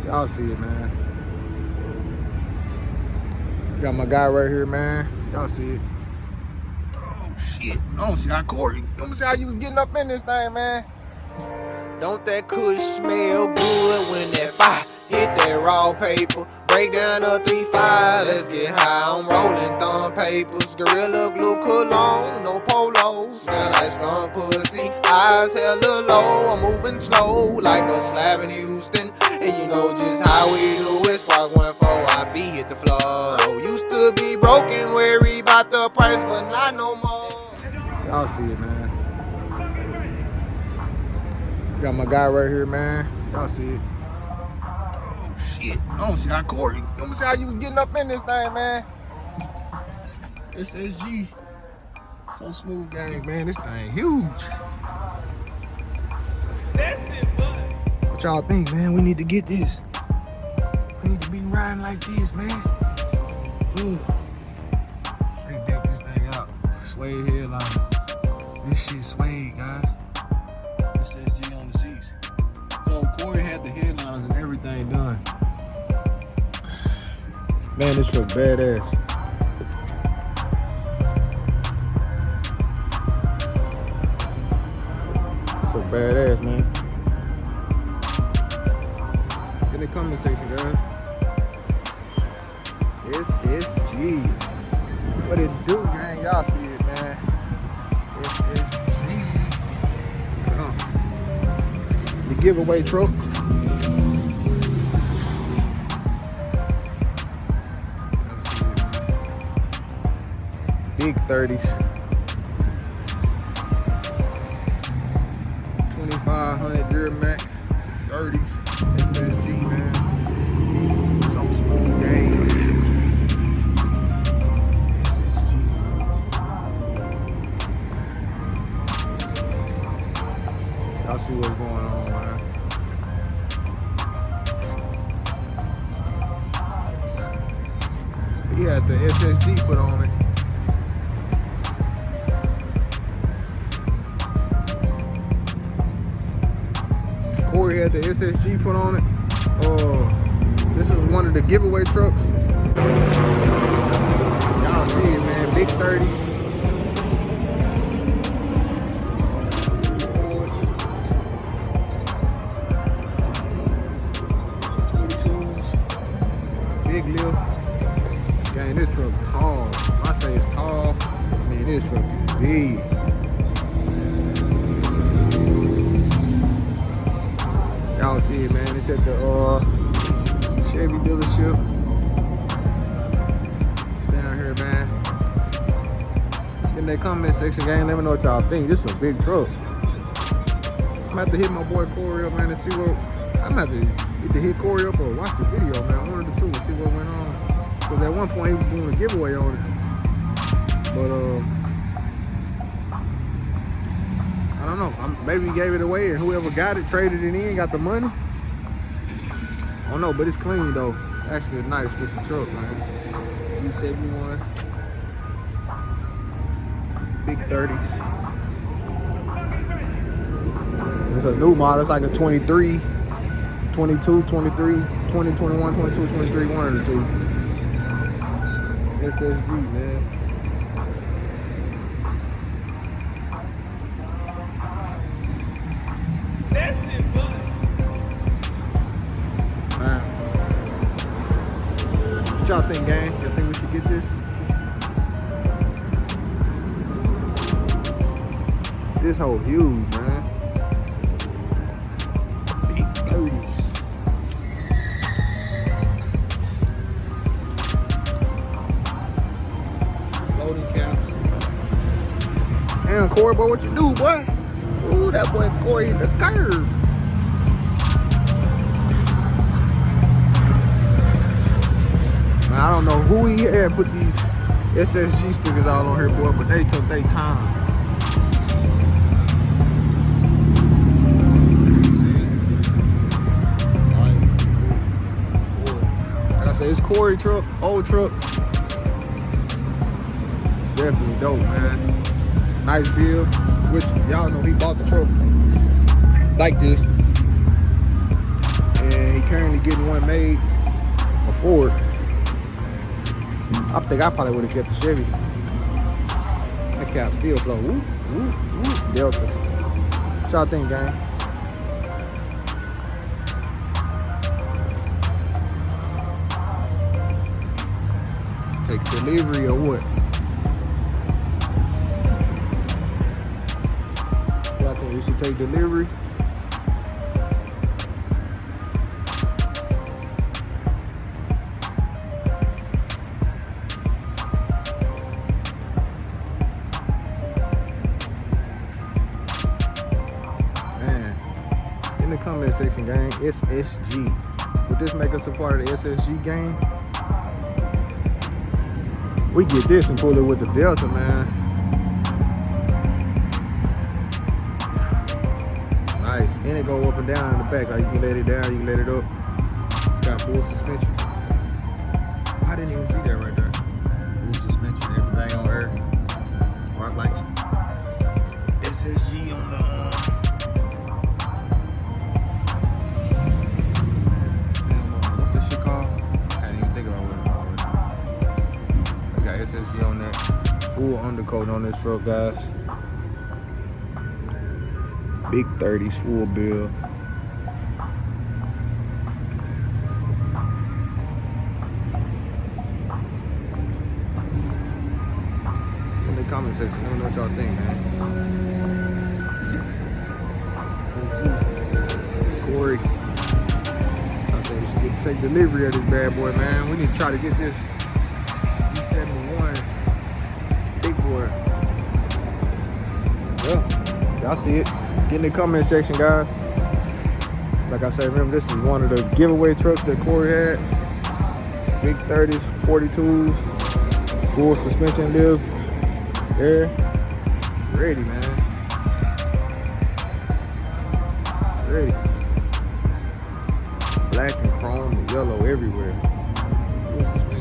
Y'all see it, man. Got my guy right here, man. Y'all see it. Oh, shit. I don't see how Corey. I don't see how you was getting up in this thing, man. Don't that kush smell good when that fire hit that raw paper? Break down a 3-5, let's get high. I'm rolling thumb papers, Gorilla Glue cologne, no polo. Smell like skunk pussy, eyes hella low. I'm moving slow like a slab in Houston. And you know just how we do it. Spark 1-4, I feet hit the floor. Used to be broken, worry about the price, but not no more. Y'all see it, man. Got my guy right here, man. Y'all see it. Oh, shit. I don't see how Corey. I don't see how you was getting up in this thing, man. SSG. So smooth gang, man. This thing huge. That shit, boy. What y'all think, man? We need to get this. We need to be riding like this, man. Ooh. They deck this thing out. Suede headline. This shit suede, guys. SSG on the seats. So Corey had the headliners and everything done. Man, this truck badass. So badass, man. In the comment section, guys. SSG. What it do, gang? Y'all see it, man. SSG. The giveaway truck. Big 30s. 2500 Duramax 30s. SSG, man. Some smooth game. SSG. Y'all see what's going on, man. He had the SSG put on it. Corey had the SSG put on it. This is one of the giveaway trucks. Y'all see it, man. Big 30s. Big lift. Gang, this truck tall. When I say it's tall, man, this truck is big. Y'all see it, man. It's at the Chevy dealership. It's down here, man. In the comment section, gang, let me know what y'all think. This is a big truck. I'm gonna have to hit my boy Corey up, man, and see what. I'm gonna have to either hit Corey up or watch the video, man. One of the two, and see what went on. Because at one point he was doing a giveaway on it. But I don't know. Maybe he gave it away and whoever got it traded it in, got the money. I don't know, but it's clean though. It's actually a nice looking truck, man. C71. Big 30s. It's a new model. It's like a 23, 22, 23, 20, 21, 22, 23, one of the two. SSG, man. That shit, boy. Man. What y'all think, gang? Y'all think we should get this? This whole huge, man. Big 30s. Floating caps. Damn, Corey, boy, what you do, boy? Ooh, that boy Corey hit the curb. Man, I don't know who he had put these SSG stickers all on here, boy, but they took their time. Like I said, it's Corey truck, old truck. Definitely dope, man. Nice build, which y'all know he bought the truck like this. And he currently getting one made, a Ford. I think I probably would have kept the Chevy. That cap still flow. Woo, woo, woo. Delta. What y'all think, gang? Take delivery or what? Y'all think we should take delivery? In the comment section, gang, SSG. Would this make us a part of the SSG gang? We get this and pull it with the Delta, man. Nice. And it go up and down in the back. Like you can let it down, you can let it up. It's got full suspension. I didn't even see that right there. Full suspension, everything on air. Rock lights. SSG on the SSG on that. Full undercoat on this truck, guys. Big 30s, full bill. In the comment section, let me know what y'all think, man. Corey, I think we should take delivery of this bad boy, man. We need to try to get this 71 big boy. Well, y'all see it. Get in the comment section, guys. Like I said, remember, this is one of the giveaway trucks that Corey had. Big 30s, 42s, full suspension lift. Air. It's ready, man. It's ready. Black and chrome and yellow everywhere. Full suspension.